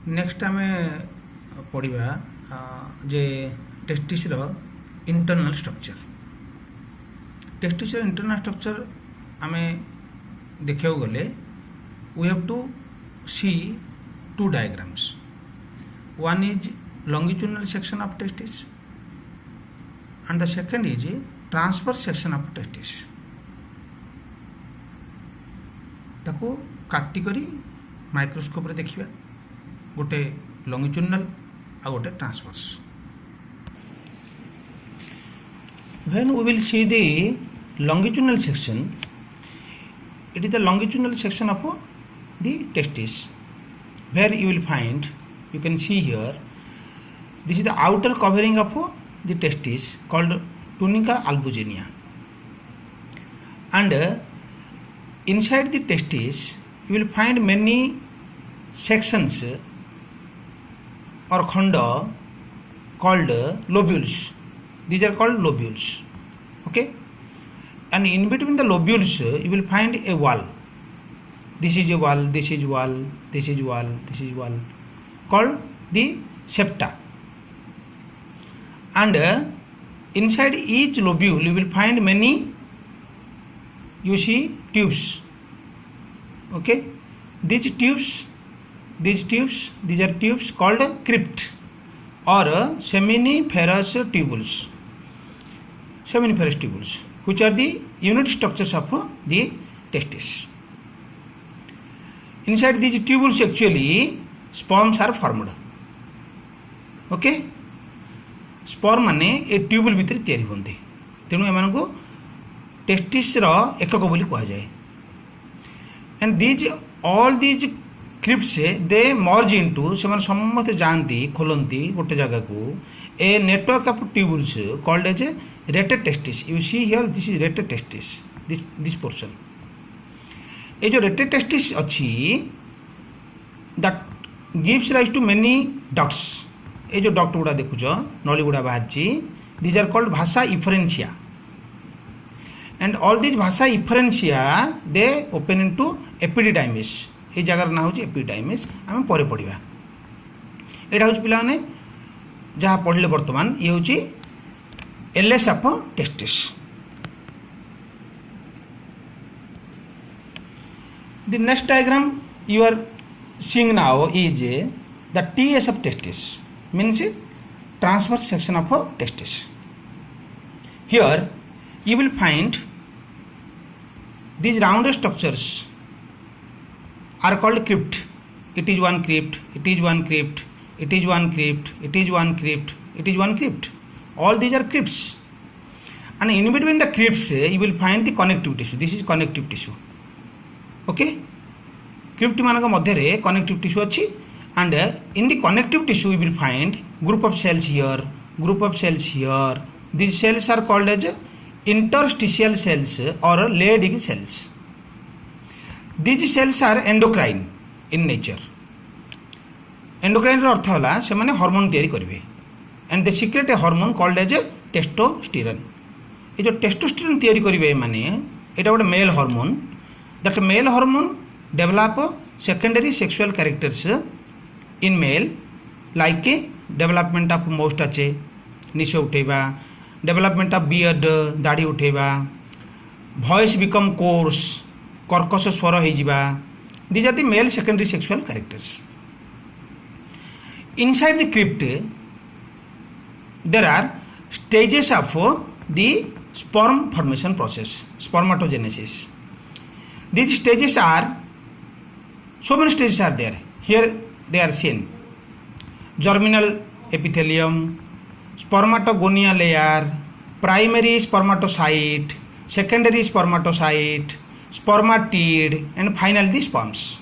Next आम पढ़ा जे testis internal structure. Testis internal structure आम देखा गले we have to see two diagrams. One is longitudinal section of testis and the second is transverse section of testis। ताको काटी करी माइक्रोस्कोप रे देखिबा, गोटे longitudinal आ गोटे transverse। When we will see the longitudinal section, it is the longitudinal section of the testis where you will find, you can see here, this is the outer covering of the testis called tunica albuginea, and inside the testis you will find many sections or khanda called lobules. These are called lobules, okay, and in between the lobules you will find a wall. This is a wall, this is wall, this is wall, this is wall, called the septa. And inside each lobule you will find many, you see, tubes, okay. These are tubes called crypt or seminiferous tubules, which are the unit structures of the testis. Inside these tubules actually sperms are formed, okay. Sperm माने ए tubule भितर तैयारी होते, तेणु M को testis एकक बोली कह जाए। And these all these crypts they merge into, से समस्त जाती खोलती गोटे जगह को a network of tubules called as rete testis. You see here this is rete testis, this portion. ये जो रेटेड टेस्टिस अच्छी that gives rise to many ducts. ये जो डक्ट गुड़ा देखुच नली गुड़ा बाहर, these are called vasa efferentia, and all these vasa efferentia they open into epididymis. ये जगार ना हूँ एपिडिडाइमिस, आम पर पढ़ा। यहाँ हूँ पिला माने जहाँ पढ़ले बर्तमान, ये हूँ LS of testis. The next diagram you are seeing now is the TS of testis, means transverse section of testis. Here you will find these round structures are called crypt. It is one crypt, it is one crypt, it is one crypt, it is one crypt, it is one crypt. All these are crypts, and in between the crypts you will find the connective tissue. This is connective tissue. Okay, crypt manaka madhyare connective tissue achi, and in the connective tissue you will find group of cells here, group of cells here. These cells are called as interstitial cells or Leydig cells. These cells are endocrine in nature. Endocrine ର ଅର୍ଥ ହେଲା ସେମାନେ hormone ତିଆରି କରିବେ, and they secrete a hormone called as testosterone. ये जो testosterone ତିଆରି କରିବେ ମାନେ ଏଟା ଗୋଟେ male hormone. That male hormone develop secondary sexual characters in male, like development of moustache, निश उठेबा, development of beard, दाढ़ी उठेबा, voice become coarse, कर्कश स्वर हो जिबा. These are the male secondary sexual characters. Inside the crypt there are stages of the sperm formation process, spermatogenesis. These stages are, so many stages are there. Here they are seen: germinal epithelium, spermatogonia layer, primary spermatocyte, secondary spermatocyte, spermatid, and finally the sperms.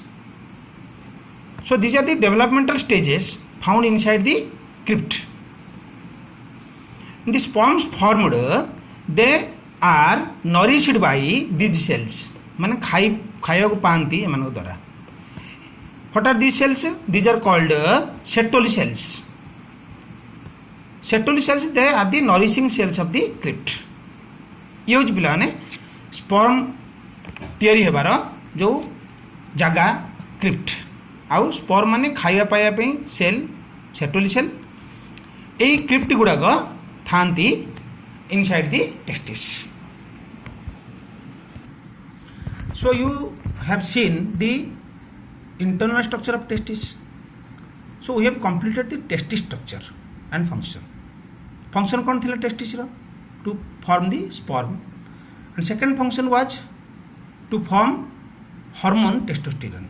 So these are the developmental stages found inside the crypt. The sperms formed, they are nourished by these cells. माने खाया को पाती एमान द्वारा. What are these cells? These are called Sertoli cells. Sertoli cells, they are the nourishing cells of the crypt. ये हूँ पिला ने स्पर्म तैयारी हेबार जो जगह crypt. आउ स्पर माने खाइबा पाइबा सेल सेटोली सेल यही क्रिप्ट गुड़ाक थांती inside the testis. So you have seen the internal structure of testis. So we have completed the testis structure and function. Function कौन थिला testis रो? To form the sperm. And second function was to form hormone testosterone.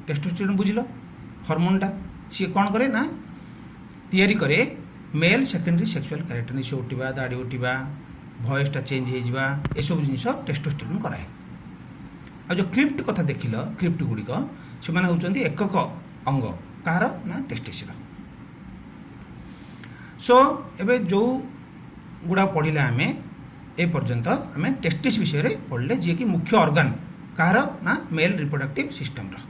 Testosterone बुझिलो hormone टा सी कौन करे ना तैयारी करे मेल सेकेंडरी सेक्सुअल कैरेक्टर निश उठा दाढ़ी उठा भयसटा चेंज हो सब जिन टेस्टोस्टेरोन कराए. आ जो क्रिप्ट कथा देखिल क्रिप्ट गुड़िक से होती एकक अंग कहार ना टेस्टिस. सो एबे जो गुड़ा पढ़िला आम ए पर्यंत आम टेस्टिस विषय पढ़ले जी कि मुख्य ऑर्गन कहार ना मेल रिप्रोडक्टिव सिस्टम रो.